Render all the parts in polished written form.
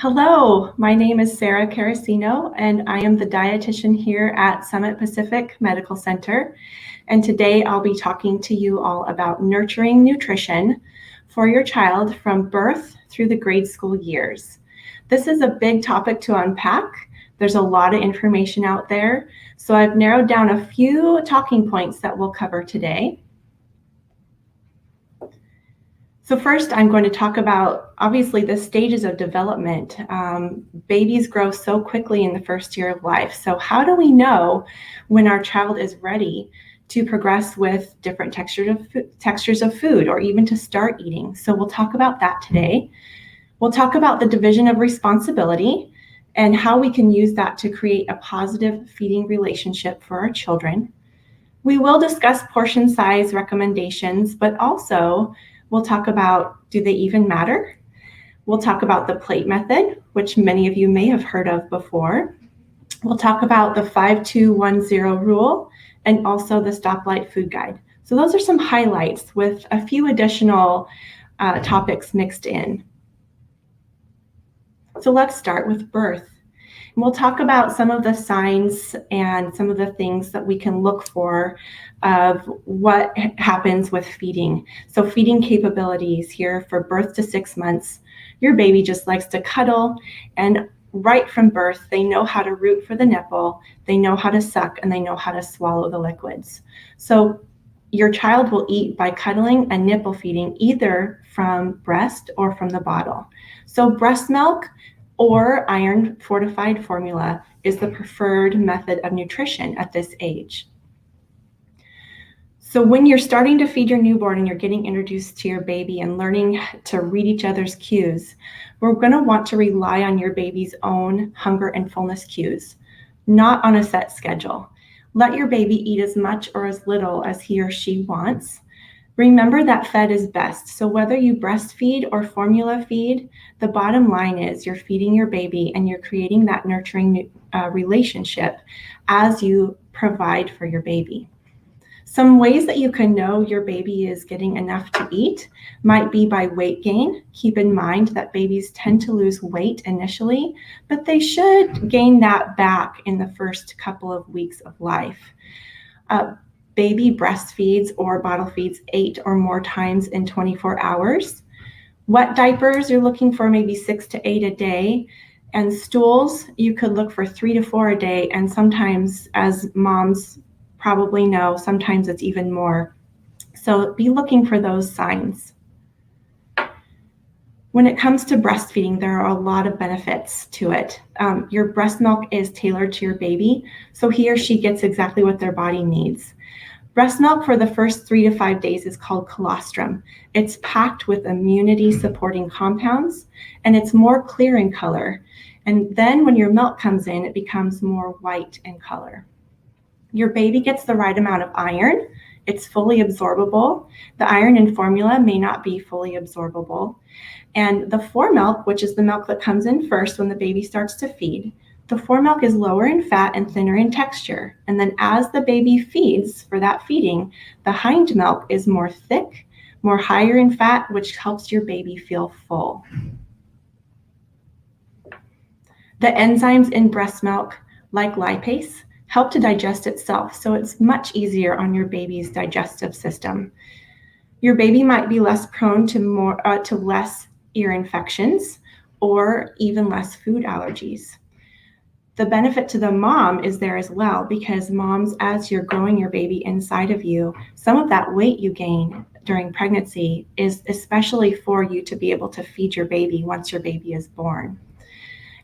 Hello, my name is Sarah Carasino, and I am the dietitian here at Summit Pacific Medical Center. And today I'll be talking to you all about nurturing nutrition for your child from birth through the grade school years. This is a big topic to unpack. There's a lot of information out there, so I've narrowed down a few talking points that we'll cover today. So first, I'm going to talk about, obviously, the stages of development. Babies grow so quickly in the first year of life. So how do we know when our child is ready to progress with different textures of food or even to start eating? So we'll talk about that today. We'll talk about the division of responsibility and how we can use that to create a positive feeding relationship for our children. We will discuss portion size recommendations, but also we'll talk about, do they even matter? We'll talk about the plate method, which many of you may have heard of before. We'll talk about the 5-2-1-0 rule and also the Stoplight Food Guide. So those are some highlights with a few additional topics mixed in. So let's start with birth. And we'll talk about some of the signs and some of the things that we can look for of what happens with feeding. So feeding capabilities here for birth to 6 months, your baby just likes to cuddle, and right from birth, they know how to root for the nipple, they know how to suck, and they know how to swallow the liquids. So your child will eat by cuddling and nipple feeding either from breast or from the bottle. So breast milk or iron fortified formula is the preferred method of nutrition at this age. So when you're starting to feed your newborn and you're getting introduced to your baby and learning to read each other's cues, we're going to want to rely on your baby's own hunger and fullness cues, not on a set schedule. Let your baby eat as much or as little as he or she wants. Remember that fed is best. So whether you breastfeed or formula feed, the bottom line is you're feeding your baby and you're creating that nurturing relationship as you provide for your baby. Some ways that you can know your baby is getting enough to eat might be by weight gain. Keep in mind that babies tend to lose weight initially, but they should gain that back in the first couple of weeks of life. Baby breastfeeds or bottle feeds 8 or more times in 24 hours. Wet diapers, you're looking for maybe 6 to 8 a day. And stools, you could look for 3 to 4 a day. And sometimes, as moms probably know, sometimes it's even more. So be looking for those signs. When it comes to breastfeeding, there are a lot of benefits to it. Your breast milk is tailored to your baby, so he or she gets exactly what their body needs. Breast milk for the first 3 to 5 days is called colostrum. It's packed with immunity-supporting compounds, and it's more clear in color. And then when your milk comes in, it becomes more white in color. Your baby gets the right amount of iron. It's fully absorbable. The iron in formula may not be fully absorbable. And the foremilk, which is the milk that comes in first when the baby starts to feed, the foremilk is lower in fat and thinner in texture. And then as the baby feeds for that feeding, the hind milk is more thick, more higher in fat, which helps your baby feel full. The enzymes in breast milk, like lipase, help to digest itself, so it's much easier on your baby's digestive system. Your baby might be less prone to less ear infections or even less food allergies. The benefit to the mom is there as well, because moms, as you're growing your baby inside of you, some of that weight you gain during pregnancy is especially for you to be able to feed your baby once your baby is born.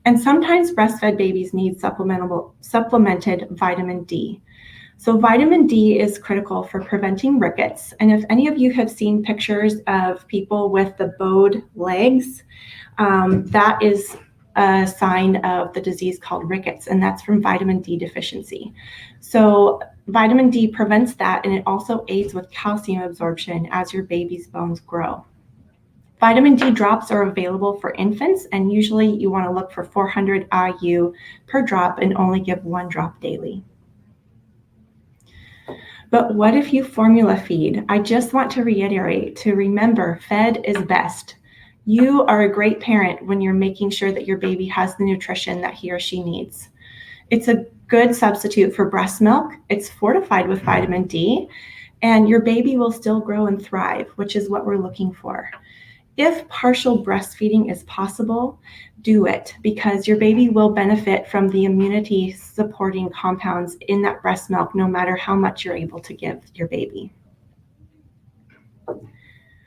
And sometimes breastfed babies need supplemented vitamin D. So vitamin D is critical for preventing rickets. And if any of you have seen pictures of people with the bowed legs, that is a sign of the disease called rickets, and that's from vitamin D deficiency. So vitamin D prevents that, and it also aids with calcium absorption as your baby's bones grow. Vitamin D drops are available for infants, and usually you want to look for 400 IU per drop and only give 1 drop daily. But what if you formula feed? I just want to reiterate to remember fed is best. You are a great parent when you're making sure that your baby has the nutrition that he or she needs. It's a good substitute for breast milk. It's fortified with vitamin D, and your baby will still grow and thrive, which is what we're looking for. If partial breastfeeding is possible, do it, because your baby will benefit from the immunity supporting compounds in that breast milk, no matter how much you're able to give your baby.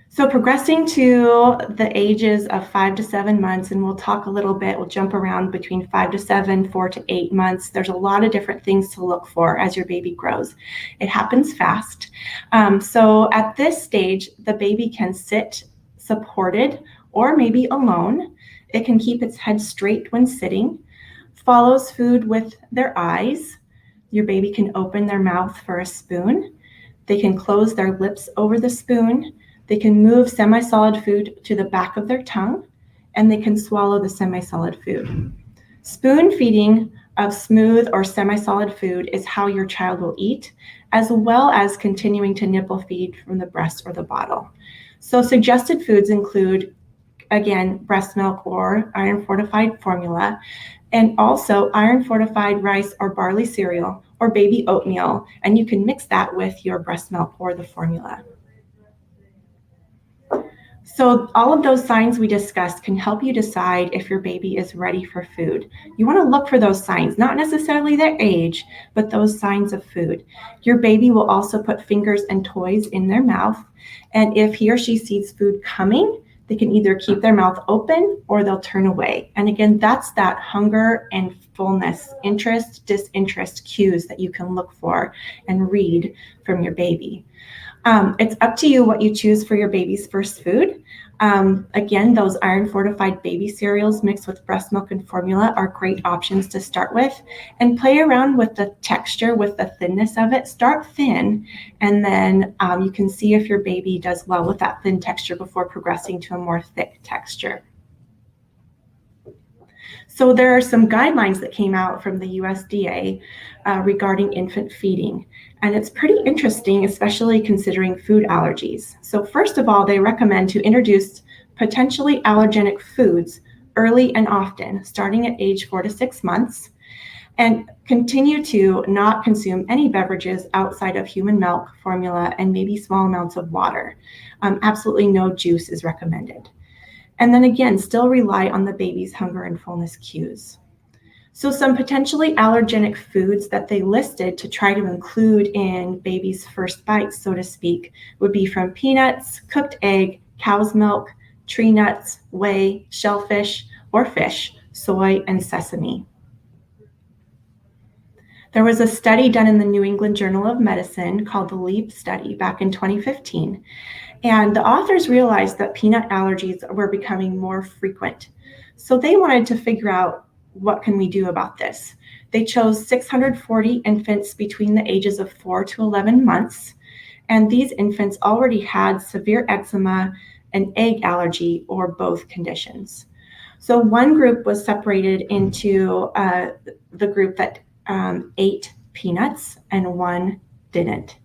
So progressing to the ages of 5 to 7 months, and we'll talk a little bit, we'll jump around between 5 to 7, 4 to 8 months. There's a lot of different things to look for as your baby grows. It happens fast. So at this stage, the baby can sit supported or maybe alone. It can keep its head straight when sitting, follows food with their eyes. Your baby can open their mouth for a spoon. They can close their lips over the spoon. They can move semi-solid food to the back of their tongue, and they can swallow the semi-solid food. Spoon feeding of smooth or semi-solid food is how your child will eat, as well as continuing to nipple feed from the breast or the bottle. So suggested foods include, again, breast milk or iron-fortified formula, and also iron-fortified rice or barley cereal or baby oatmeal, and you can mix that with your breast milk or the formula. So all of those signs we discussed can help you decide if your baby is ready for food. You want to look for those signs, not necessarily their age, but those signs of food. Your baby will also put fingers and toys in their mouth, and if he or she sees food coming, they can either keep their mouth open or they'll turn away. And again, that's that hunger and fullness, interest, disinterest cues that you can look for and read from your baby. It's up to you what you choose for your baby's first food. Again, those iron-fortified baby cereals mixed with breast milk and formula are great options to start with. And play around with the texture, with the thinness of it. Start thin, and then you can see if your baby does well with that thin texture before progressing to a more thick texture. So there are some guidelines that came out from the USDA regarding infant feeding. And it's pretty interesting, especially considering food allergies. So first of all, they recommend to introduce potentially allergenic foods early and often, starting at age 4 to 6 months, and continue to not consume any beverages outside of human milk, formula, and maybe small amounts of water. Absolutely no juice is recommended. And then again, still rely on the baby's hunger and fullness cues. So some potentially allergenic foods that they listed to try to include in baby's first bites, so to speak, would be from peanuts, cooked egg, cow's milk, tree nuts, whey, shellfish, or fish, soy, and sesame. There was a study done in the New England Journal of Medicine called the LEAP study back in 2015. And the authors realized that peanut allergies were becoming more frequent. So they wanted to figure out, what can we do about this? They chose 640 infants between the ages of 4 to 11 months. And these infants already had severe eczema, an egg allergy, or both conditions. So one group was separated into the group that ate peanuts and one didn't.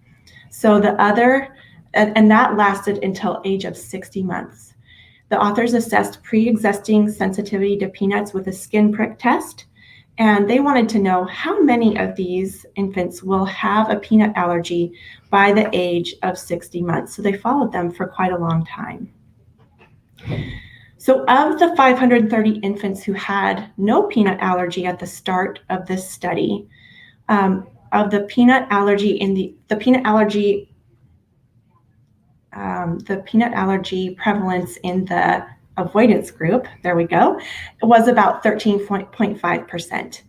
So the other, and that lasted until age of 60 months. The authors assessed pre-existing sensitivity to peanuts with a skin prick test, and they wanted to know how many of these infants will have a peanut allergy by the age of 60 months. So they followed them for quite a long time. So of the 530 infants who had no peanut allergy at the start of this study, of the peanut allergy prevalence in the avoidance group, there we go, was about 13.5%.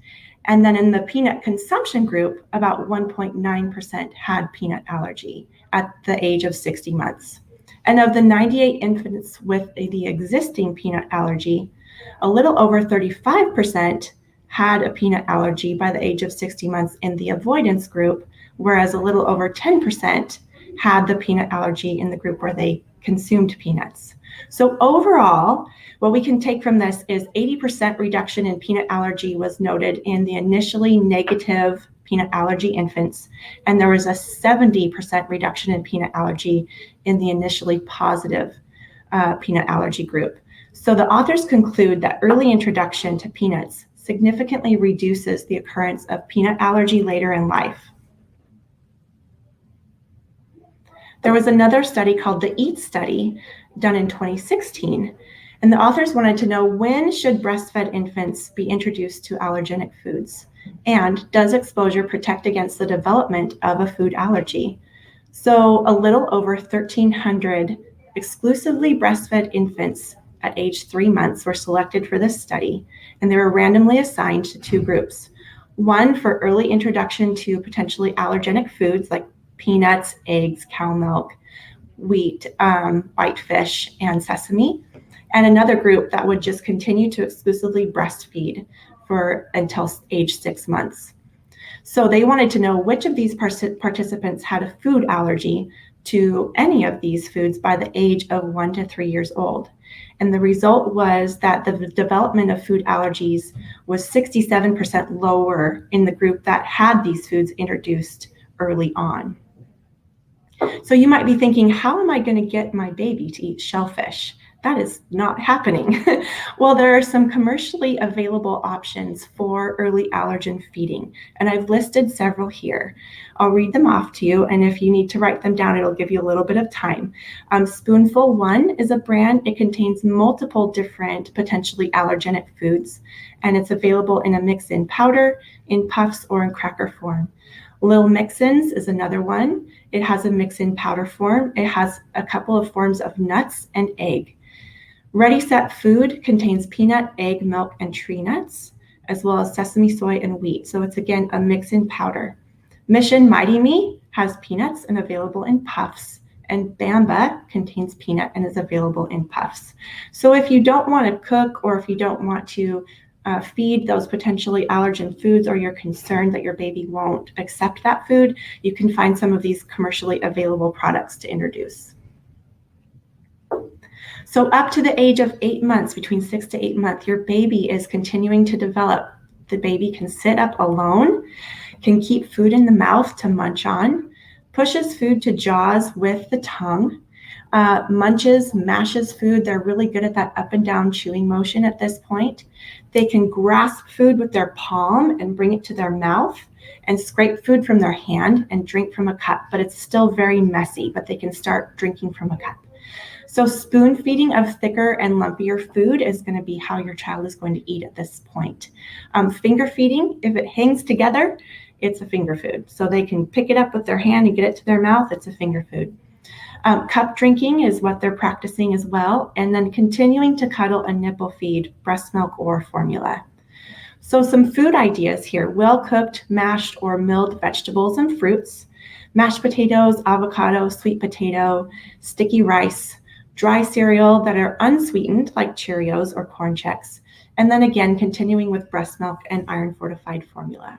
And then in the peanut consumption group, about 1.9% had peanut allergy at the age of 60 months. And of the 98 infants with the existing peanut allergy, a little over 35% had a peanut allergy by the age of 60 months in the avoidance group, whereas a little over 10% had the peanut allergy in the group where they consumed peanuts. So overall, what we can take from this is 80% reduction in peanut allergy was noted in the initially negative peanut allergy infants, and there was a 70% reduction in peanut allergy in the initially positive peanut allergy group. So the authors conclude that early introduction to peanuts significantly reduces the occurrence of peanut allergy later in life. There was another study called the EAT study done in 2016, and the authors wanted to know, when should breastfed infants be introduced to allergenic foods? And does exposure protect against the development of a food allergy? So a little over 1,300 exclusively breastfed infants at age 3 months were selected for this study, and they were randomly assigned to two groups. One for early introduction to potentially allergenic foods like peanuts, eggs, cow milk, wheat, white fish, and sesame, and another group that would just continue to exclusively breastfeed for until age 6 months. So they wanted to know which of these participants had a food allergy to any of these foods by the age of 1 to 3 years old. And the result was that the development of food allergies was 67% lower in the group that had these foods introduced early on. So you might be thinking, how am I going to get my baby to eat shellfish? That is not happening. Well, there are some commercially available options for early allergen feeding, and I've listed several here. I'll read them off to you, and if you need to write them down, it'll give you a little bit of time. Spoonful One is a brand. It contains multiple different potentially allergenic foods, and it's available in a mix-in powder, in puffs, or in cracker form. Lil Mix-Ins is another one. It has a mix-in powder form. It has a couple of forms of nuts and egg. Ready Set Food contains peanut, egg, milk, and tree nuts, as well as sesame, soy, and wheat. So it's, again, a mix-in powder. Mission Mighty Me has peanuts and available in puffs. And Bamba contains peanut and is available in puffs. So if you don't want to cook, or if you don't want to feed those potentially allergen foods, or you're concerned that your baby won't accept that food, you can find some of these commercially available products to introduce. So up to the age of 8 months, between 6 to 8 months, your baby is continuing to develop. The baby can sit up alone, can keep food in the mouth to munch on, pushes food to jaws with the tongue, munches, mashes food. They're really good at that up and down chewing motion at this point. They can grasp food with their palm and bring it to their mouth, and scrape food from their hand and drink from a cup, but it's still very messy, but they can start drinking from a cup. So spoon feeding of thicker and lumpier food is going to be how your child is going to eat at this point. Finger feeding, if it hangs together, it's a finger food. So they can pick it up with their hand and get it to their mouth, it's a finger food. Cup drinking is what they're practicing as well, and then continuing to cuddle and nipple feed breast milk or formula. So some food ideas here: well-cooked, mashed, or milled vegetables and fruits, mashed potatoes, avocado, sweet potato, sticky rice, dry cereal that are unsweetened like Cheerios or Corn Chex, and then again continuing with breast milk and iron-fortified formula.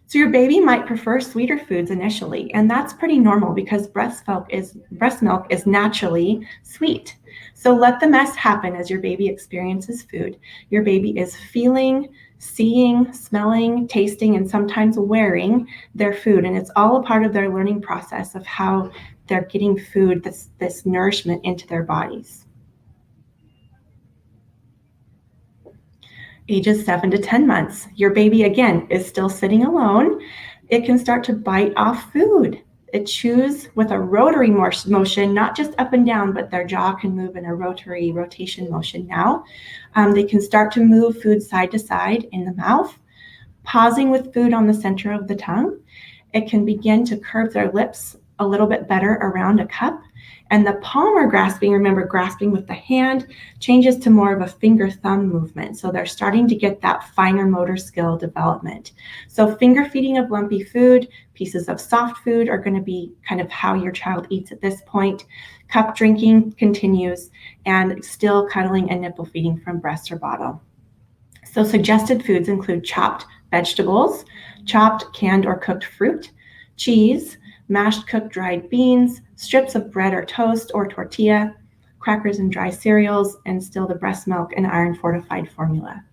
So your baby might prefer sweeter foods initially, and that's pretty normal because breast milk is naturally sweet. So let the mess happen as your baby experiences food. Your baby is feeling, seeing, smelling, tasting, and sometimes wearing their food, and it's all a part of their learning process of how they're getting food, this nourishment into their bodies. Ages 7 to 10 months, your baby again is still sitting alone. It can start to bite off food. It chews with a rotary motion, not just up and down, but their jaw can move in a rotation motion now. They can start to move food side to side in the mouth, pausing with food on the center of the tongue. It can begin to curve their lips a little bit better around a cup. And the palmar grasping, remember grasping with the hand, changes to more of a finger-thumb movement. So they're starting to get that finer motor skill development. So finger feeding of lumpy food, pieces of soft food are going to be kind of how your child eats at this point. Cup drinking continues, and still cuddling and nipple feeding from breast or bottle. So suggested foods include chopped vegetables, chopped, canned, or cooked fruit, cheese, mashed, cooked, dried beans, strips of bread or toast or tortilla, crackers and dry cereals, and still the breast milk and iron-fortified formula.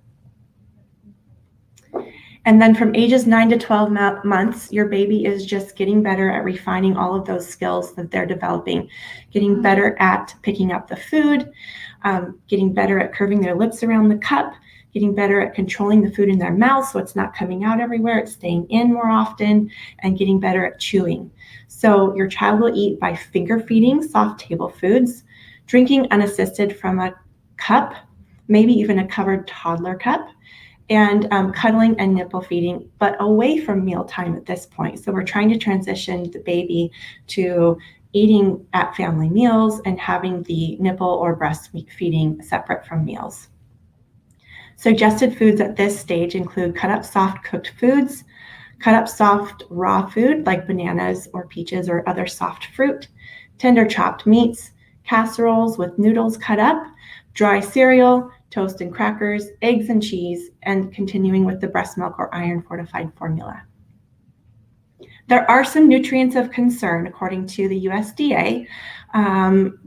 And then from ages 9 to 12 months, your baby is just getting better at refining all of those skills that they're developing, getting better at picking up the food, getting better at curving their lips around the cup, getting better at controlling the food in their mouth so it's not coming out everywhere, it's staying in more often, and getting better at chewing. So your child will eat by finger feeding soft table foods, drinking unassisted from a cup, maybe even a covered toddler cup, and cuddling and nipple feeding, but away from mealtime at this point. So we're trying to transition the baby to eating at family meals and having the nipple or breast feeding separate from meals. Suggested foods at this stage include cut up soft cooked foods, cut up soft raw food like bananas or peaches or other soft fruit, tender chopped meats, casseroles with noodles cut up, dry cereal, toast and crackers, eggs and cheese, and continuing with the breast milk or iron fortified formula. There are some nutrients of concern according to the USDA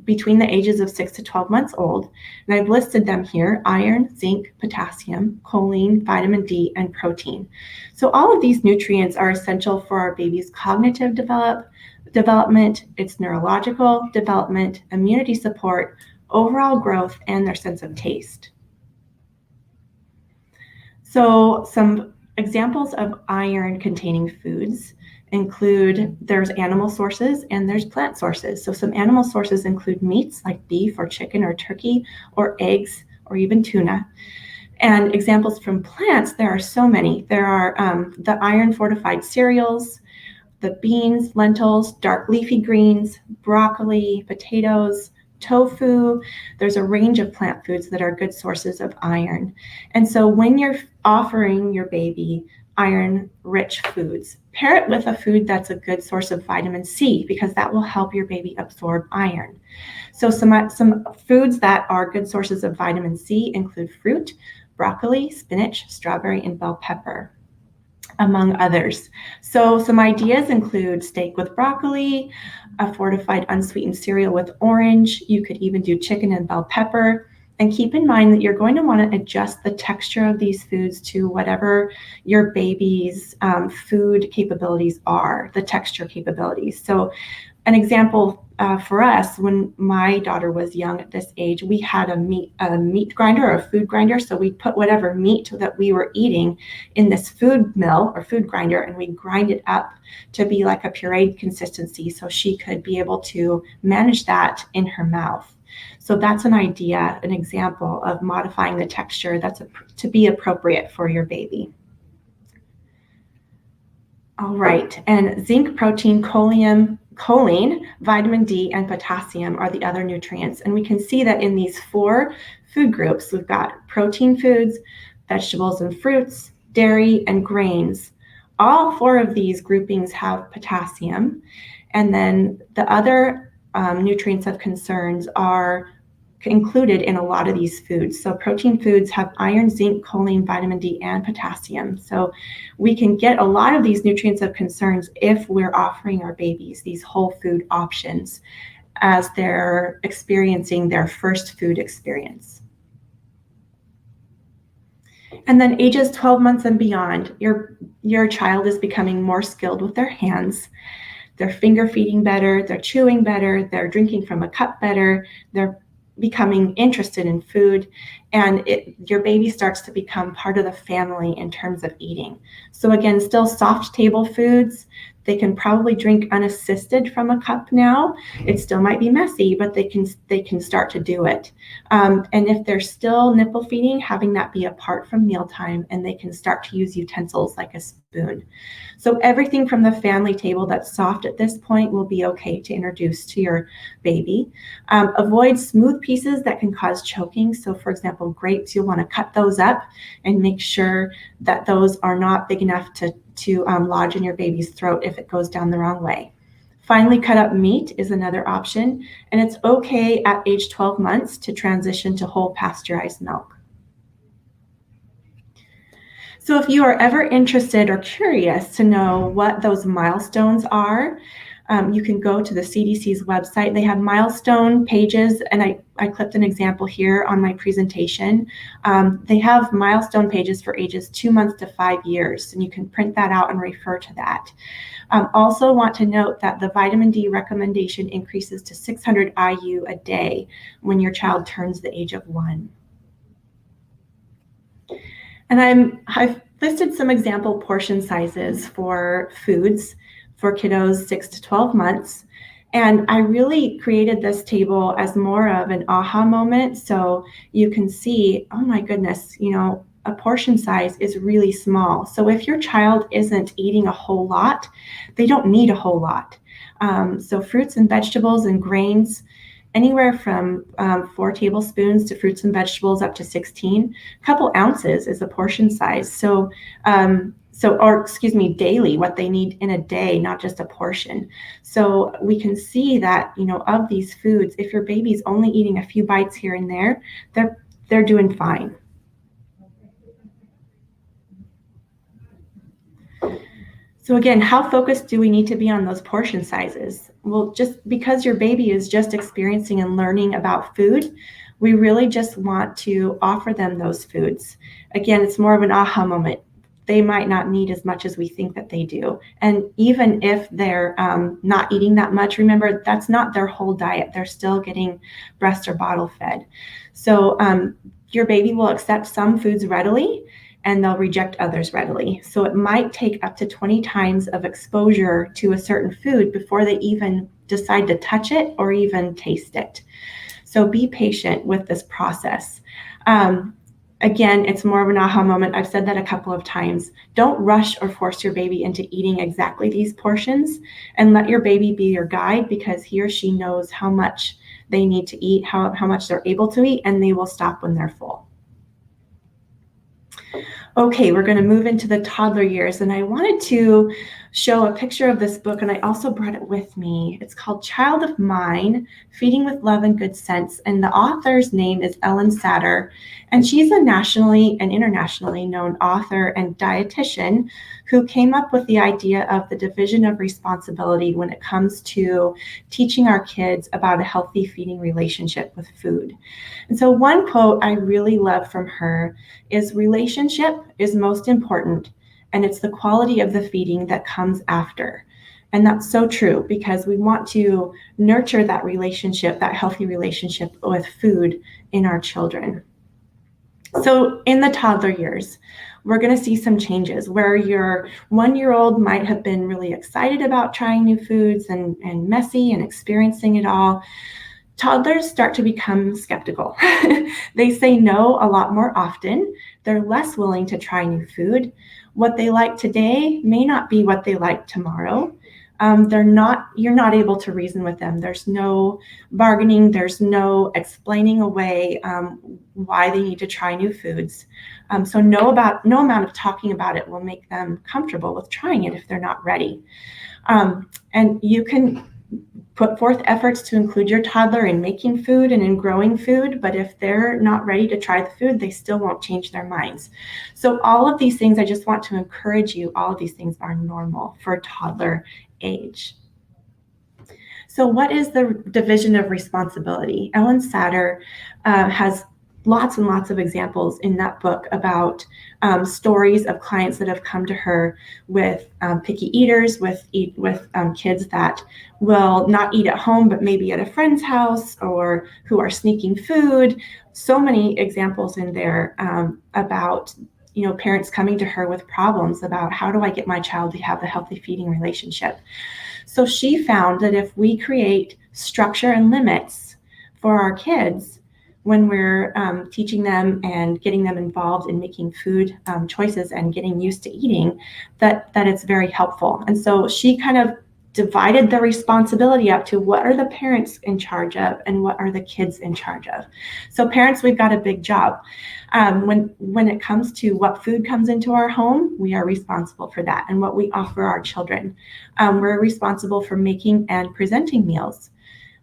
between the ages of 6 to 12 months old, and I've listed them here: iron, zinc, potassium, choline, vitamin D, and protein. So all of these nutrients are essential for our baby's cognitive development, its neurological development, immunity support, overall growth, and their sense of taste. So some examples of iron-containing foods include, there's animal sources and there's plant sources. So some animal sources include meats like beef or chicken or turkey or eggs or even tuna. And examples from plants, there are so many. There are the iron-fortified cereals, the beans, lentils, dark leafy greens, broccoli, potatoes, tofu. There's a range of plant foods that are good sources of iron. And so when you're offering your baby iron-rich foods, pair it with a food that's a good source of vitamin C, because that will help your baby absorb iron. So some foods that are good sources of vitamin C include fruit, broccoli, spinach, strawberry, and bell pepper, among others. So some ideas include steak with broccoli, a fortified unsweetened cereal with orange. You could even do chicken and bell pepper. And keep in mind that you're going to want to adjust the texture of these foods to whatever your baby's food capabilities are, the texture capabilities. So an example for us, when my daughter was young at this age, we had a meat grinder or a food grinder. So we put whatever meat that we were eating in this food mill or food grinder, and we grind it up to be like a pureed consistency so she could be able to manage that in her mouth. So that's an idea, an example of modifying the texture that's to be appropriate for your baby. All right, and zinc, protein, choline, vitamin D, and potassium are the other nutrients. And we can see that in these 4 food groups, we've got protein foods, vegetables and fruits, dairy, and grains. All 4 of these groupings have potassium. And then the other nutrients of concerns are included in a lot of these foods. So protein foods have iron, zinc, choline, vitamin D, and potassium. So we can get a lot of these nutrients of concerns if we're offering our babies these whole food options as they're experiencing their first food experience. And then ages 12 months and beyond, your child is becoming more skilled with their hands. They're finger feeding better, they're chewing better, they're drinking from a cup better, they're becoming interested in food, and your baby starts to become part of the family in terms of eating. So again, still soft table foods. They can probably drink unassisted from a cup now. It still might be messy, but they can start to do it. And if they're still nipple feeding, having that be apart from mealtime, and they can start to use utensils like a spoon. So everything from the family table that's soft at this point will be okay to introduce to your baby. Avoid smooth pieces that can cause choking. So for example, grapes, you'll want to cut those up and make sure that those are not big enough to lodge in your baby's throat if it goes down the wrong way. Finely cut up meat is another option, and it's okay at age 12 months to transition to whole pasteurized milk. So if you are ever interested or curious to know what those milestones are You can go to the CDC's website. They have milestone pages, and I clipped an example here on my presentation. They have milestone pages for ages 2 months to 5 years, and you can print that out and refer to that. Also want to note that the vitamin D recommendation increases to 600 IU a day when your child turns the age of 1. And I've listed some example portion sizes for foods for kiddos 6 to 12 months. And I really created this table as more of an aha moment. So you can see, oh my goodness, a portion size is really small. So if your child isn't eating a whole lot, they don't need a whole lot. So fruits and vegetables and grains, anywhere from 4 tablespoons to fruits and vegetables up to 16. A couple ounces is a portion size. So daily, what they need in a day, not just a portion. So we can see that, of these foods, if your baby's only eating a few bites here and there, they're doing fine. So again, how focused do we need to be on those portion sizes? Well, just because your baby is just experiencing and learning about food, we really just want to offer them those foods. Again, it's more of an aha moment. They might not need as much as we think that they do. And even if they're not eating that much, remember, that's not their whole diet. They're still getting breast or bottle fed. So your baby will accept some foods readily, and they'll reject others readily. So it might take up to 20 times of exposure to a certain food before they even decide to touch it or even taste it. So be patient with this process. Again, it's more of an aha moment. I've said that a couple of times. Don't rush or force your baby into eating exactly these portions, and let your baby be your guide, because he or she knows how much they need to eat, how much they're able to eat, and they will stop when they're full. Okay, we're going to move into the toddler years, and I wanted to show a picture of this book, and I also brought it with me. It's called Child of Mine, Feeding with Love and Good Sense, and the author's name is Ellen Satter, and she's a nationally and internationally known author and dietitian who came up with the idea of the division of responsibility when it comes to teaching our kids about a healthy feeding relationship with food. And so one quote I really love from her is, "Relationship is most important, and it's the quality of the feeding that comes after." And that's so true, because we want to nurture that relationship, that healthy relationship with food in our children. So in the toddler years, we're going to see some changes where your 1-year-old might have been really excited about trying new foods and messy and experiencing it all. Toddlers start to become skeptical. They say no a lot more often. They're less willing to try new food. What they like today may not be what they like tomorrow. You're not able to reason with them. There's no bargaining. There's no explaining away why they need to try new foods. So no amount of talking about it will make them comfortable with trying it if they're not ready. And you can put forth efforts to include your toddler in making food and in growing food, but if they're not ready to try the food, they still won't change their minds. So all of these things, I just want to encourage you, all of these things are normal for toddler age. So what is the division of responsibility? Ellen Satter has lots and lots of examples in that book about stories of clients that have come to her with picky eaters, with kids that will not eat at home, but maybe at a friend's house, or who are sneaking food. So many examples in there about parents coming to her with problems about, how do I get my child to have a healthy feeding relationship? So she found that if we create structure and limits for our kids, when we're teaching them and getting them involved in making food choices and getting used to eating, that it's very helpful. And so she kind of divided the responsibility up to, what are the parents in charge of and what are the kids in charge of. So parents, we've got a big job. When it comes to what food comes into our home, we are responsible for that, and what we offer our children. We're responsible for making and presenting meals.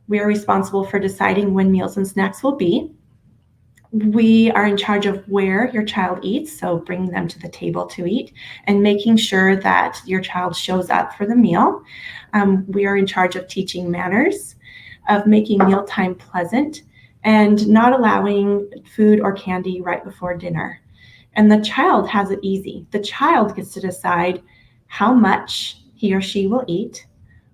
We are responsible for deciding when meals and snacks will be. We are in charge of where your child eats, so bringing them to the table to eat and making sure that your child shows up for the meal. We are in charge of teaching manners, of making mealtime pleasant, and not allowing food or candy right before dinner. And the child has it easy. The child gets to decide how much he or she will eat,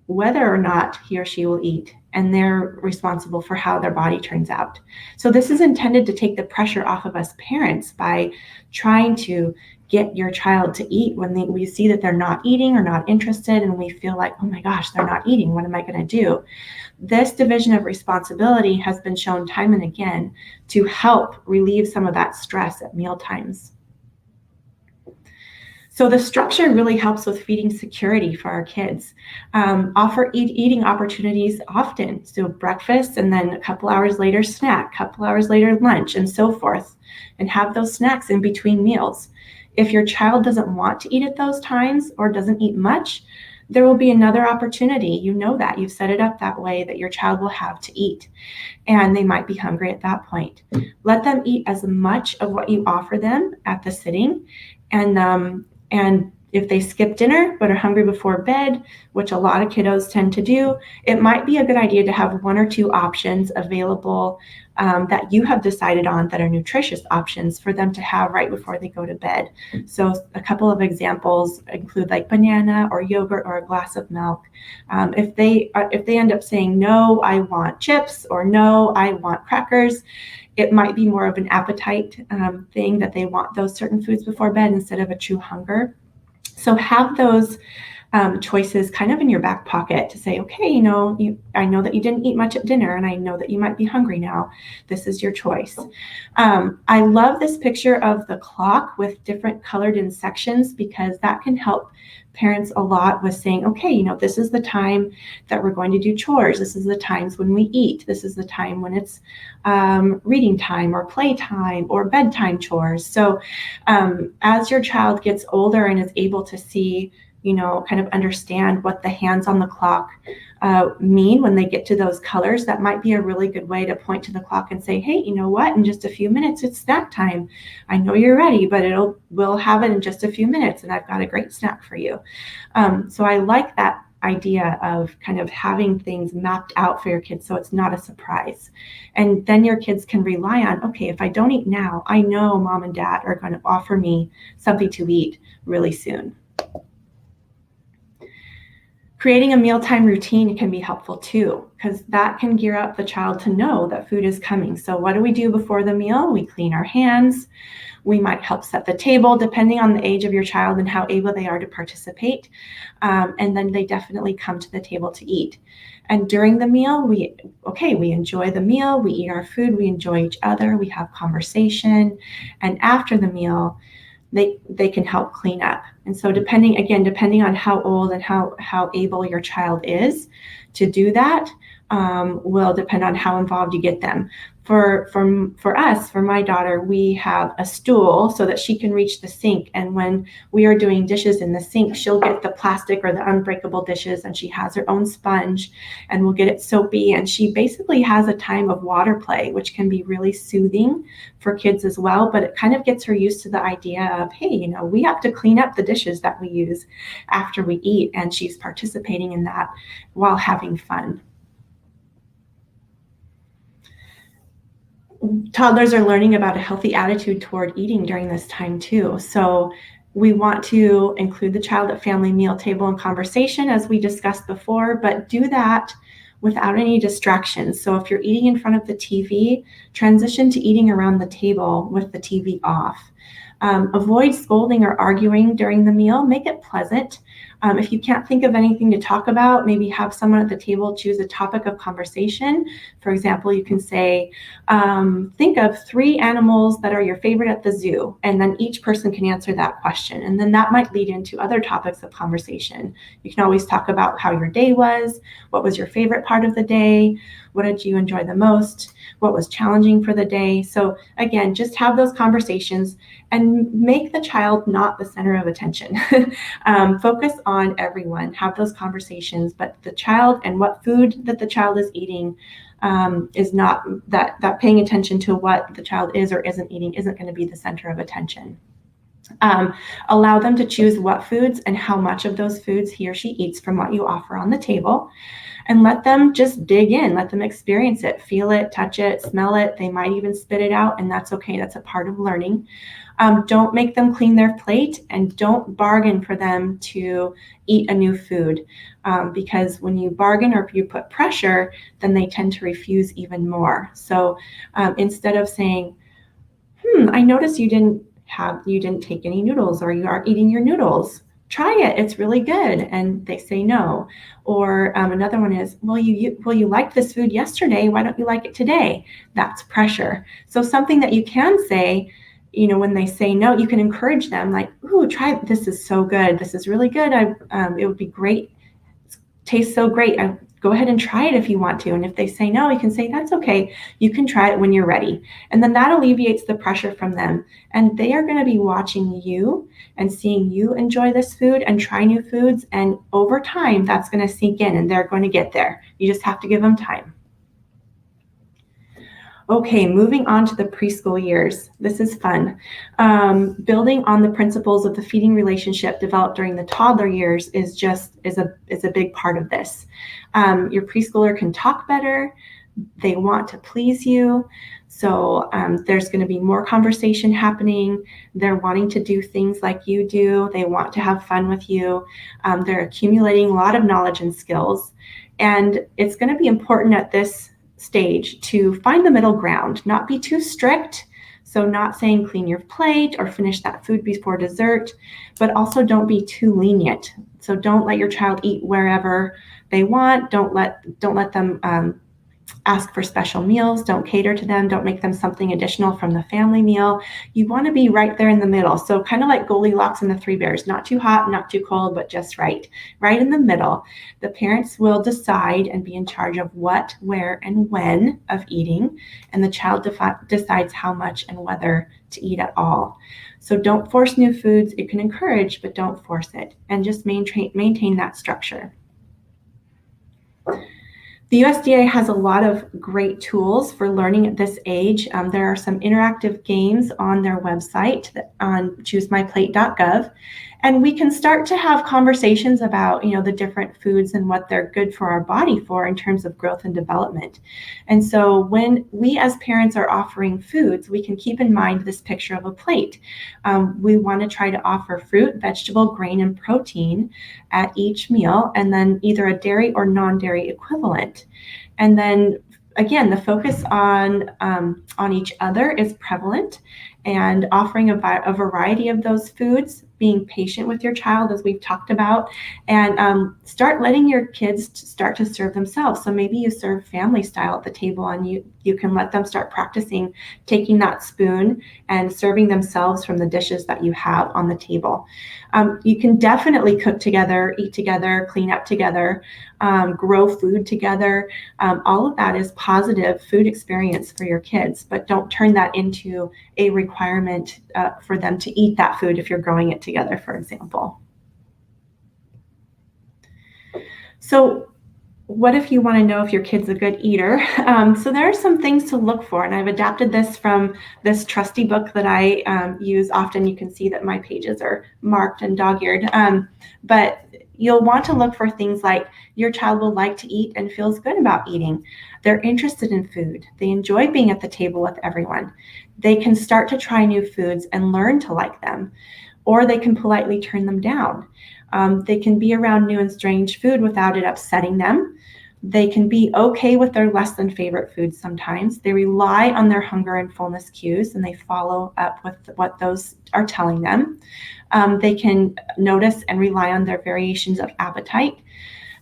whether or not he or she will eat, and they're responsible for how their body turns out. So this is intended to take the pressure off of us parents by trying to get your child to eat when we see that they're not eating or not interested, and we feel like, oh my gosh, they're not eating. What am I going to do? This division of responsibility has been shown time and again to help relieve some of that stress at meal times. So the structure really helps with feeding security for our kids. Offer eating opportunities often. So breakfast, and then a couple hours later snack, couple hours later lunch, and so forth. And have those snacks in between meals. If your child doesn't want to eat at those times or doesn't eat much, there will be another opportunity. You know that. You've set it up that way that your child will have to eat. And they might be hungry at that point. Let them eat as much of what you offer them at the sitting. And if they skip dinner but are hungry before bed, which a lot of kiddos tend to do, it might be a good idea to have one or two options available that you have decided on that are nutritious options for them to have right before they go to bed. So a couple of examples include like banana or yogurt or a glass of milk. If they end up saying, no, I want chips, or no, I want crackers, it might be more of an appetite thing that they want those certain foods before bed instead of a true hunger. So have those choices kind of in your back pocket to say, okay, I know that you didn't eat much at dinner, and I know that you might be hungry now. This is your choice. I love this picture of the clock with different colored in sections, because that can help parents a lot with saying, okay, this is the time that we're going to do chores. This is the times when we eat. This is the time when it's reading time or playtime or bedtime chores. So as your child gets older and is able to see, kind of understand what the hands on the clock mean when they get to those colors, that might be a really good way to point to the clock and say, hey, you know what? In just a few minutes, it's snack time. I know you're ready, but we'll have it in just a few minutes, and I've got a great snack for you. So I like that idea of kind of having things mapped out for your kids so it's not a surprise. And then your kids can rely on, okay, if I don't eat now, I know mom and dad are going to offer me something to eat really soon. Creating a mealtime routine can be helpful too, because that can gear up the child to know that food is coming. So what do we do before the meal? We clean our hands. We might help set the table, depending on the age of your child and how able they are to participate. And then they definitely come to the table to eat. And during the meal, we enjoy the meal, we eat our food, we enjoy each other, we have conversation. And after the meal, they can help clean up. And so depending on how old and how able your child is to do that, will depend on how involved you get them. For my daughter, we have a stool so that she can reach the sink. And when we are doing dishes in the sink, she'll get the plastic or the unbreakable dishes, and she has her own sponge, and we'll get it soapy. And she basically has a time of water play, which can be really soothing for kids as well. But it kind of gets her used to the idea of, hey, we have to clean up the dishes that we use after we eat. And she's participating in that while having fun. Toddlers are learning about a healthy attitude toward eating during this time too. So we want to include the child at family meal table and conversation, as we discussed before, but do that without any distractions. So if you're eating in front of the TV, transition to eating around the table with the TV off. Avoid scolding or arguing during the meal. Make it pleasant. If you can't think of anything to talk about, maybe have someone at the table choose a topic of conversation. For example, you can say, think of 3 animals that are your favorite at the zoo, and then each person can answer that question. And then that might lead into other topics of conversation. You can always talk about how your day was, what was your favorite part of the day, what did you enjoy the most, what was challenging for the day. So again, just have those conversations and make the child not the center of attention. Focus on everyone, have those conversations, but the child and what food that the child is eating, is not, that paying attention to what the child is or isn't eating isn't going to be the center of attention. Allow them to choose what foods and how much of those foods he or she eats from what you offer on the table. And let them just dig in, let them experience it, feel it, touch it, smell it. They might even spit it out, and that's okay. That's a part of learning. Don't make them clean their plate, and don't bargain for them to eat a new food, because when you bargain or if you put pressure, then they tend to refuse even more. So instead of saying, I noticed you didn't take any noodles, or you aren't eating your noodles. Try it, it's really good. And they say no. Or another one is, well, you liked this food yesterday, why don't you like it today? That's pressure. So something that you can say, when they say no, you can encourage them, like, ooh, try it. This is so good. This is really good. It would be great. It tastes so great. Go ahead and try it if you want to. And if they say no, you can say, that's okay. You can try it when you're ready. And then that alleviates the pressure from them. And they are going to be watching you and seeing you enjoy this food and try new foods. And over time, that's going to sink in and they're going to get there. You just have to give them time. Okay, moving on to the preschool years. This is fun. Building on the principles of the feeding relationship developed during the toddler years is a big part of this. Your preschooler can talk better. They want to please you. So there's going to be more conversation happening. They're wanting to do things like you do. They want to have fun with you. They're accumulating a lot of knowledge and skills. And it's going to be important at this stage to find the middle ground, not be too strict. So not saying clean your plate or finish that food before dessert, but also don't be too lenient. So don't let your child eat wherever they want. Don't let them ask for special meals. Don't cater to them. Don't make them something additional from the family meal. You want to be right there in the middle. So kind of like Goldilocks and the Three Bears, not too hot, not too cold, but just right in the middle. The parents will decide and be in charge of what, where, and when of eating, and the child decides how much and whether to eat at all. So don't force new foods. You can encourage, but don't force it, and just maintain that structure. The USDA has a lot of great tools for learning at this age. There are some interactive games on their website on choosemyplate.gov, and we can start to have conversations about, the different foods and what they're good for our body for in terms of growth and development. And so when we as parents are offering foods, we can keep in mind this picture of a plate. We want to try to offer fruit, vegetable, grain, and protein at each meal, and then either a dairy or non-dairy equivalent. And then again, the focus on each other is prevalent, and offering a variety of those foods, being patient with your child, as we've talked about, and start letting your kids start to serve themselves. So maybe you serve family style at the table, and you can let them start practicing taking that spoon and serving themselves from the dishes that you have on the table. You can definitely cook together, eat together, clean up together, grow food together. All of that is positive food experience for your kids, but don't turn that into a requirement for them to eat that food if you're growing it together, for example. So what if you want to know if your kid's a good eater? So there are some things to look for, and I've adapted this from this trusty book that I use often. You can see that my pages are marked and dog-eared, but you'll want to look for things like your child will like to eat and feels good about eating. They're interested in food. They enjoy being at the table with everyone. They can start to try new foods and learn to like them, or they can politely turn them down. They can be around new and strange food without it upsetting them. They can be okay with their less than favorite foods sometimes. They rely on their hunger and fullness cues, and they follow up with what those are telling them. They can notice and rely on their variations of appetite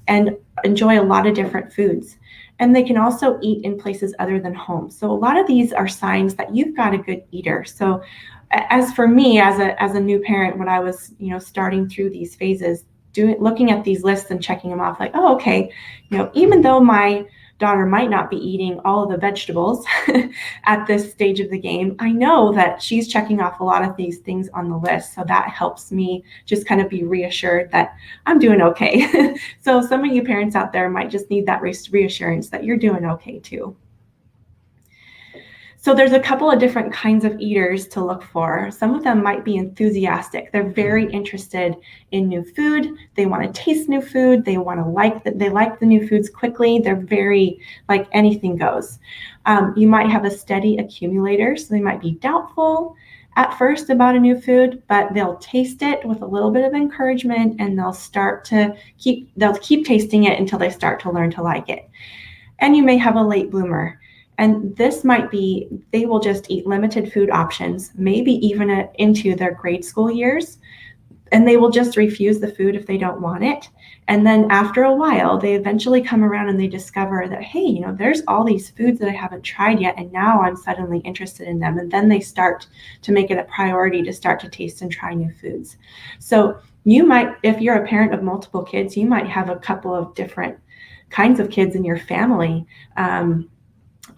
and enjoy a lot of different foods. And they can also eat in places other than home. So a lot of these are signs that you've got a good eater. So as for me, as a new parent, when I was, starting through these phases, looking at these lists and checking them off, like, oh, okay, even though my daughter might not be eating all of the vegetables at this stage of the game, I know that she's checking off a lot of these things on the list. So that helps me just kind of be reassured that I'm doing okay. So some of you parents out there might just need that reassurance that you're doing okay too. So there's a couple of different kinds of eaters to look for. Some of them might be enthusiastic. They're very interested in new food. They want to taste new food. They like the new foods quickly. They're very like anything goes. You might have a steady accumulator, so they might be doubtful at first about a new food, but they'll taste it with a little bit of encouragement, and they'll keep tasting it until they start to learn to like it. And you may have a late bloomer. And this might be, they will just eat limited food options, maybe even into their grade school years, and they will just refuse the food if they don't want it. And then after a while, they eventually come around and they discover that, hey, there's all these foods that I haven't tried yet, and now I'm suddenly interested in them. And then they start to make it a priority to start to taste and try new foods. So you might, if you're a parent of multiple kids, you might have a couple of different kinds of kids in your family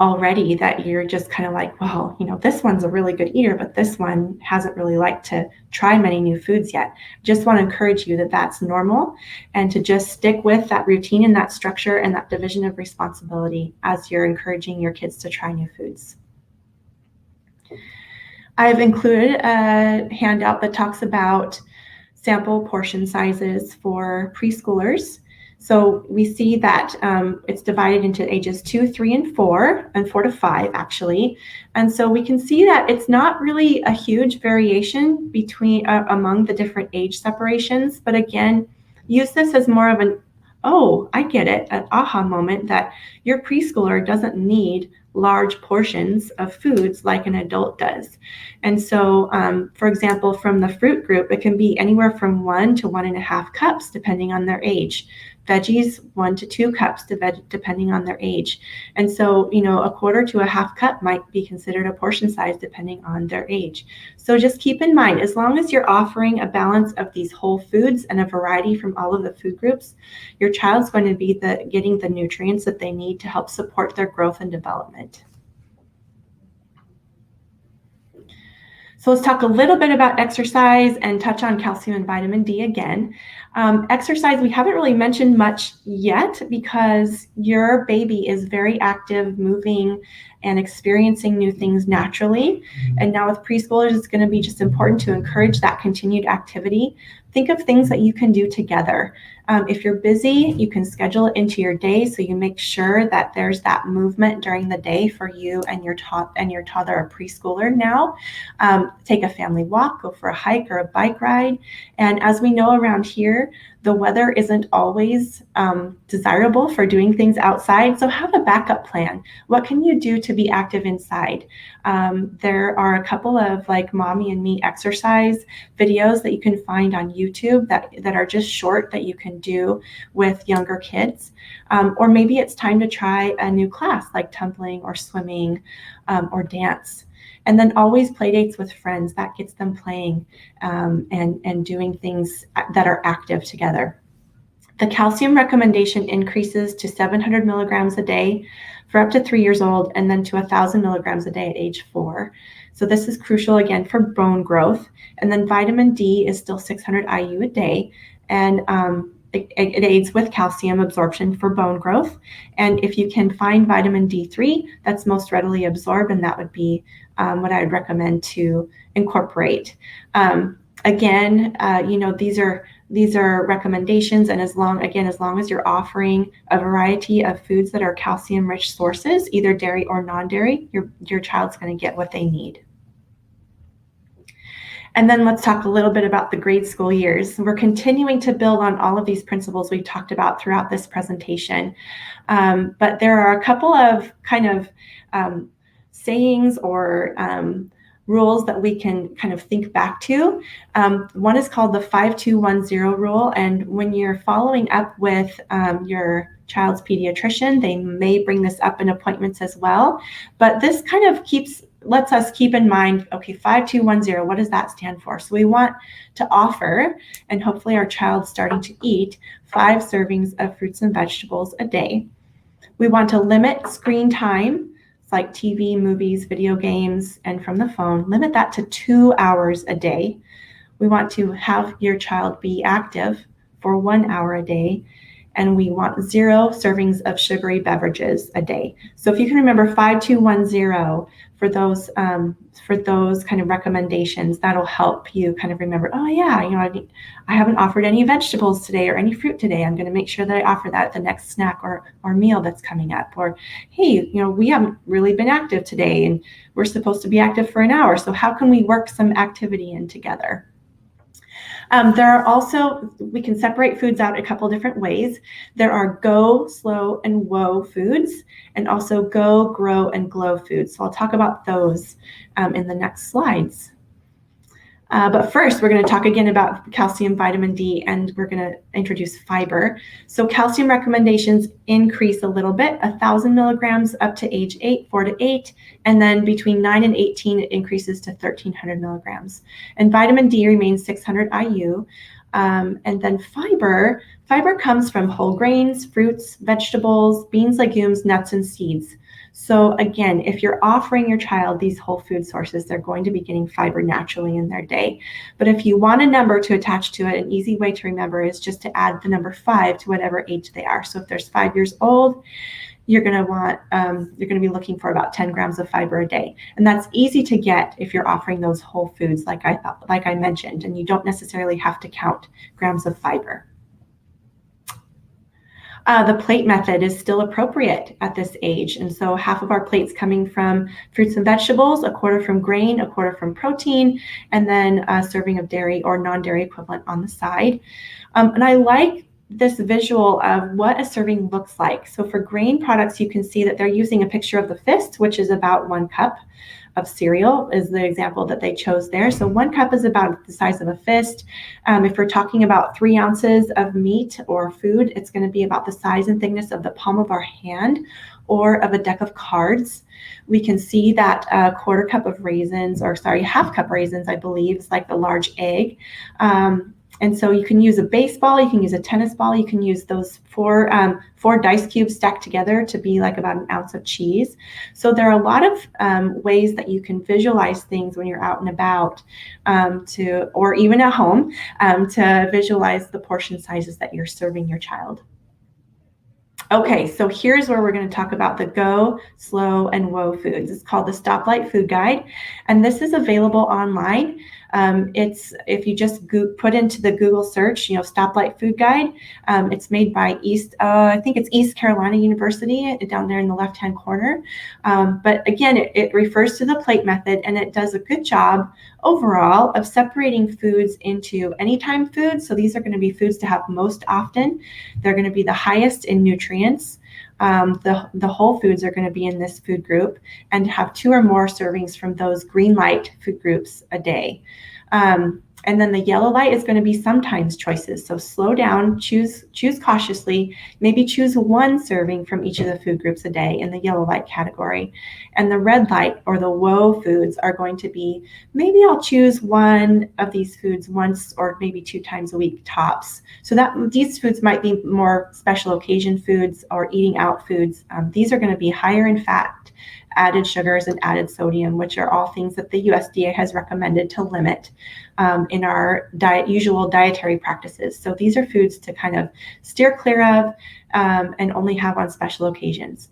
already that you're just kind of like, well, this one's a really good eater, but this one hasn't really liked to try many new foods yet. Just want to encourage you that that's normal, and to just stick with that routine and that structure and that division of responsibility as you're encouraging your kids to try new foods. I've included a handout that talks about sample portion sizes for preschoolers. So we see that it's divided into ages 2, 3, and 4, and 4 to 5 actually. And so we can see that it's not really a huge variation between among the different age separations. But again, use this as more of an, oh, I get it, an aha moment that your preschooler doesn't need large portions of foods like an adult does. And so, for example, from the fruit group, it can be anywhere from 1 to 1.5 cups, depending on their age. Veggies, 1 to 2 cups, depending on their age. And so, a quarter to a half cup might be considered a portion size depending on their age. So just keep in mind, as long as you're offering a balance of these whole foods and a variety from all of the food groups, your child's going to be getting the nutrients that they need to help support their growth and development. So let's talk a little bit about exercise and touch on calcium and vitamin D again. Exercise, we haven't really mentioned much yet because your baby is very active, moving and experiencing new things naturally. And now with preschoolers, it's going to be just important to encourage that continued activity. Think of things that you can do together. If you're busy, you can schedule it into your day so you make sure that there's that movement during the day for you and your toddler or preschooler now. Take a family walk, go for a hike or a bike ride. And as we know around here, the weather isn't always desirable for doing things outside. So have a backup plan. What can you do to be active inside? There are a couple of like Mommy and Me exercise videos that you can find on YouTube that are just short that you can do with younger kids. Or maybe it's time to try a new class like tumbling or swimming or dance. And then always play dates with friends. That gets them playing and doing things that are active together. The calcium recommendation increases to 700 milligrams a day for up to 3 years old, and then to 1,000 milligrams a day at age 4. So this is crucial again for bone growth. And then vitamin D is still 600 IU a day, and it aids with calcium absorption for bone growth. And if you can find vitamin D3, that's most readily absorbed, and that would be what I would recommend to incorporate. Again, these are recommendations, and as long as you're offering a variety of foods that are calcium-rich sources, either dairy or non-dairy, your child's going to get what they need. And then let's talk a little bit about the grade school years. We're continuing to build on all of these principles we've talked about throughout this presentation. But there are a couple of kind of sayings or rules that we can kind of think back to. One is called the 5-2-1-0 rule. And when you're following up with your child's pediatrician, they may bring this up in appointments as well. But this kind of lets us keep in mind, okay, 5-2-1-0, what does that stand for? So we want to offer, and hopefully our child's starting to eat, 5 servings of fruits and vegetables a day. We want to limit screen time. It's like TV, movies, video games, and from the phone. Limit that to 2 hours a day. We want to have your child be active for 1 hour a day. And we want 0 servings of sugary beverages a day. So if you can remember 5210 for those kind of recommendations, that'll help you kind of remember, oh yeah, I haven't offered any vegetables today or any fruit today. I'm going to make sure that I offer that at the next snack or meal that's coming up. Or, hey, we haven't really been active today and we're supposed to be active for an hour. So how can we work some activity in together? There are also, we can separate foods out a couple different ways. There are go, slow, and whoa foods, and also go, grow, and glow foods. So I'll talk about those in the next slides. But first, we're going to talk again about calcium, vitamin D, and we're going to introduce fiber. So calcium recommendations increase a little bit, 1,000 milligrams up to age 4 to 8, and then between 9 and 18, it increases to 1,300 milligrams. And vitamin D remains 600 IU. And then fiber comes from whole grains, fruits, vegetables, beans, legumes, nuts, and seeds. So again, if you're offering your child these whole food sources, they're going to be getting fiber naturally in their day. But if you want a number to attach to it, an easy way to remember is just to add the number 5 to whatever age they are. So if there's 5 years old, you're going to be looking for about 10 grams of fiber a day. And that's easy to get if you're offering those whole foods like I mentioned, and you don't necessarily have to count grams of fiber. The plate method is still appropriate at this age. And so half of our plates coming from fruits and vegetables, a quarter from grain, a quarter from protein, and then a serving of dairy or non-dairy equivalent on the side. And I like this visual of what a serving looks like. So for grain products, you can see that they're using a picture of the fist, which is about 1 cup of cereal is the example that they chose there. So 1 cup is about the size of a fist. If we're talking about 3 ounces of meat or food, it's going to be about the size and thickness of the palm of our hand or of a deck of cards. We can see that a quarter cup of raisins, half cup raisins, I believe, is like the large egg. And so you can use a baseball, you can use a tennis ball, you can use those 4 dice cubes stacked together to be like about 1 ounce of cheese. So there are a lot of ways that you can visualize things when you're out and about or even at home to visualize the portion sizes that you're serving your child. Okay, so here's where we're going to talk about the go, slow, and whoa foods. It's called the Stoplight Food Guide, and this is available online. It's if you just put into the Google search, Stoplight Food Guide. It's made by East Carolina University down there in the left-hand corner. But again, it refers to the plate method, and it does a good job overall of separating foods into anytime foods. So these are going to be foods to have most often. They're going to be the highest in nutrients. The whole foods are going to be in this food group and have 2 or more servings from those green light food groups a day. And then the yellow light is going to be sometimes choices. So slow down, choose cautiously, maybe choose 1 serving from each of the food groups a day in the yellow light category. And the red light or the whoa foods are going to be, maybe I'll choose 1 of these foods once or maybe 2 times a week tops. So that these foods might be more special occasion foods or eating out foods. These are going to be higher in fat, added sugars, and added sodium, which are all things that the USDA has recommended to limit in our usual dietary practices. So these are foods to kind of steer clear of and only have on special occasions.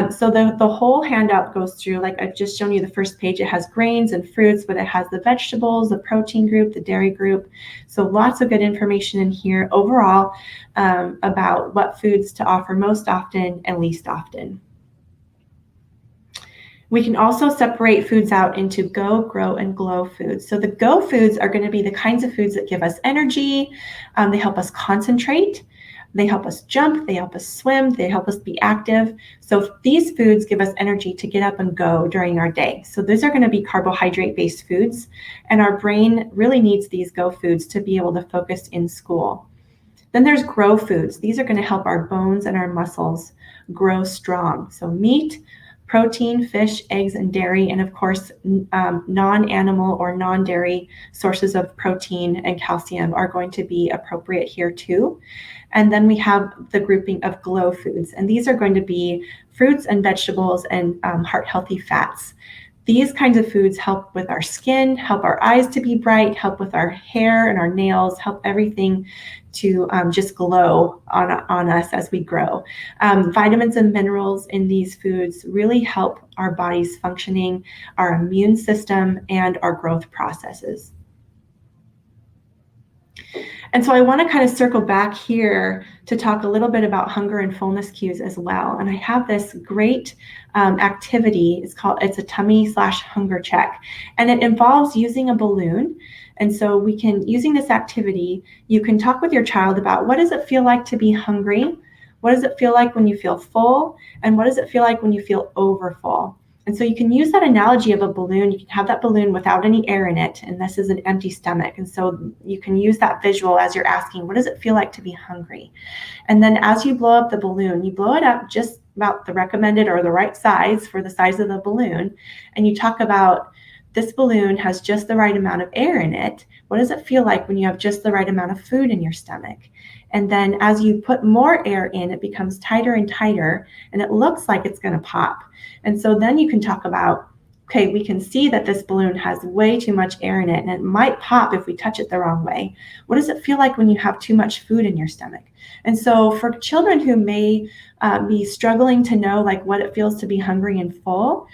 So the whole handout goes through, like I've just shown you the first page, it has grains and fruits, but it has the vegetables, the protein group, the dairy group. So lots of good information in here overall about what foods to offer most often and least often. We can also separate foods out into go, grow, and glow foods. So the go foods are going to be the kinds of foods that give us energy. They help us concentrate. They help us jump. They help us swim. They help us be active. So these foods give us energy to get up and go during our day. So those are going to be carbohydrate-based foods. And our brain really needs these go foods to be able to focus in school. Then there's grow foods. These are going to help our bones and our muscles grow strong. So meat, Protein, fish, eggs, and dairy, and of course, non-animal or non-dairy sources of protein and calcium are going to be appropriate here too. And then we have the grouping of glow foods, and these are going to be fruits and vegetables and heart-healthy fats. These kinds of foods help with our skin, help our eyes to be bright, help with our hair and our nails, help everything to just glow on us as we grow. Vitamins and minerals in these foods really help our body's functioning, our immune system, and our growth processes. And so I want to kind of circle back here to talk a little bit about hunger and fullness cues as well. And I have this great activity. It's a tummy/hunger check, and it involves using a balloon. And so using this activity, you can talk with your child about, what does it feel like to be hungry? What does it feel like when you feel full? And what does it feel like when you feel overfull? And so you can use that analogy of a balloon. You can have that balloon without any air in it, and this is an empty stomach. And so you can use that visual as you're asking, what does it feel like to be hungry? And then as you blow up the balloon, you blow it up just about the recommended or the right size for the size of the balloon. And you talk about, this balloon has just the right amount of air in it. What does it feel like when you have just the right amount of food in your stomach? And then as you put more air in, it becomes tighter and tighter, and it looks like it's going to pop. And so then you can talk about, okay, we can see that this balloon has way too much air in it, and it might pop if we touch it the wrong way. What does it feel like when you have too much food in your stomach? And so for children who may be struggling to know like what it feels to be hungry and full,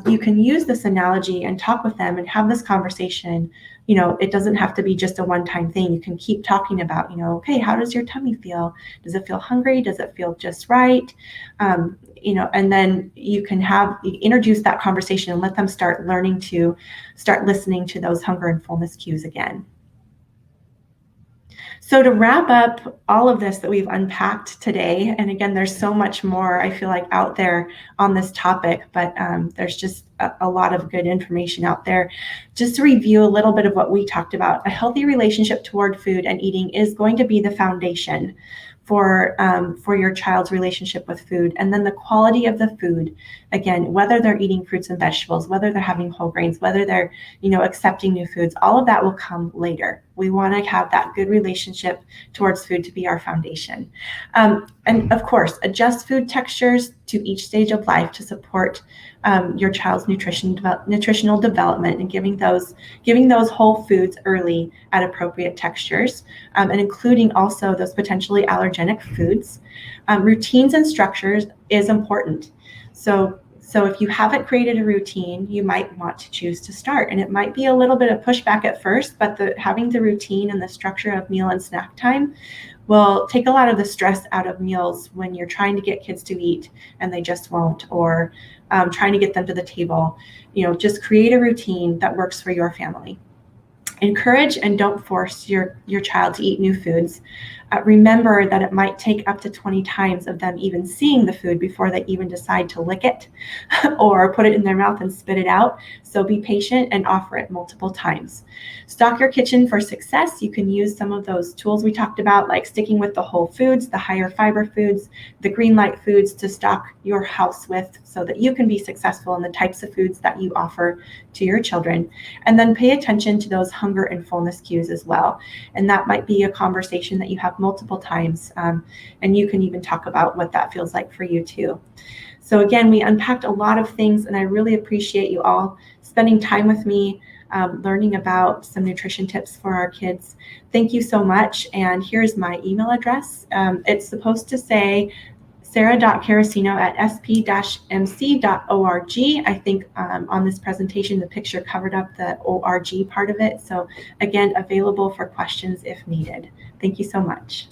you can use this analogy and talk with them and have this conversation. It doesn't have to be just a one-time thing. You can keep talking about, okay, how does your tummy feel? Does it feel hungry? Does it feel just right? And then you can introduce that conversation and let them start listening to those hunger and fullness cues again. So to wrap up all of this that we've unpacked today, and again, there's so much more I feel like out there on this topic, but there's just a lot of good information out there. Just to review a little bit of what we talked about, a healthy relationship toward food and eating is going to be the foundation for your child's relationship with food. And then the quality of the food, again, whether they're eating fruits and vegetables, whether they're having whole grains, whether they're accepting new foods, all of that will come later. We want to have that good relationship towards food to be our foundation. And of course, adjust food textures to each stage of life to support your child's nutritional development, and giving those whole foods early at appropriate textures, and including also those potentially allergenic foods. Routines and structures is important. So if you haven't created a routine, you might want to choose to start. And it might be a little bit of pushback at first, but having the routine and the structure of meal and snack time will take a lot of the stress out of meals when you're trying to get kids to eat and they just won't, or trying to get them to the table. Just create a routine that works for your family. Encourage and don't force your child to eat new foods. Remember that it might take up to 20 times of them even seeing the food before they even decide to lick it or put it in their mouth and spit it out. So be patient and offer it multiple times. Stock your kitchen for success. You can use some of those tools we talked about, like sticking with the whole foods, the higher fiber foods, the green light foods, to stock your house with, so that you can be successful in the types of foods that you offer to your children. And then pay attention to those hunger and fullness cues as well. And that might be a conversation that you have multiple times. And you can even talk about what that feels like for you too. So again, we unpacked a lot of things, and I really appreciate you all spending time with me, learning about some nutrition tips for our kids. Thank you so much. And here's my email address. It's supposed to say sarah.carasino@sp-mc.org. I think on this presentation, the picture covered up the ORG part of it. So again, available for questions if needed. Thank you so much.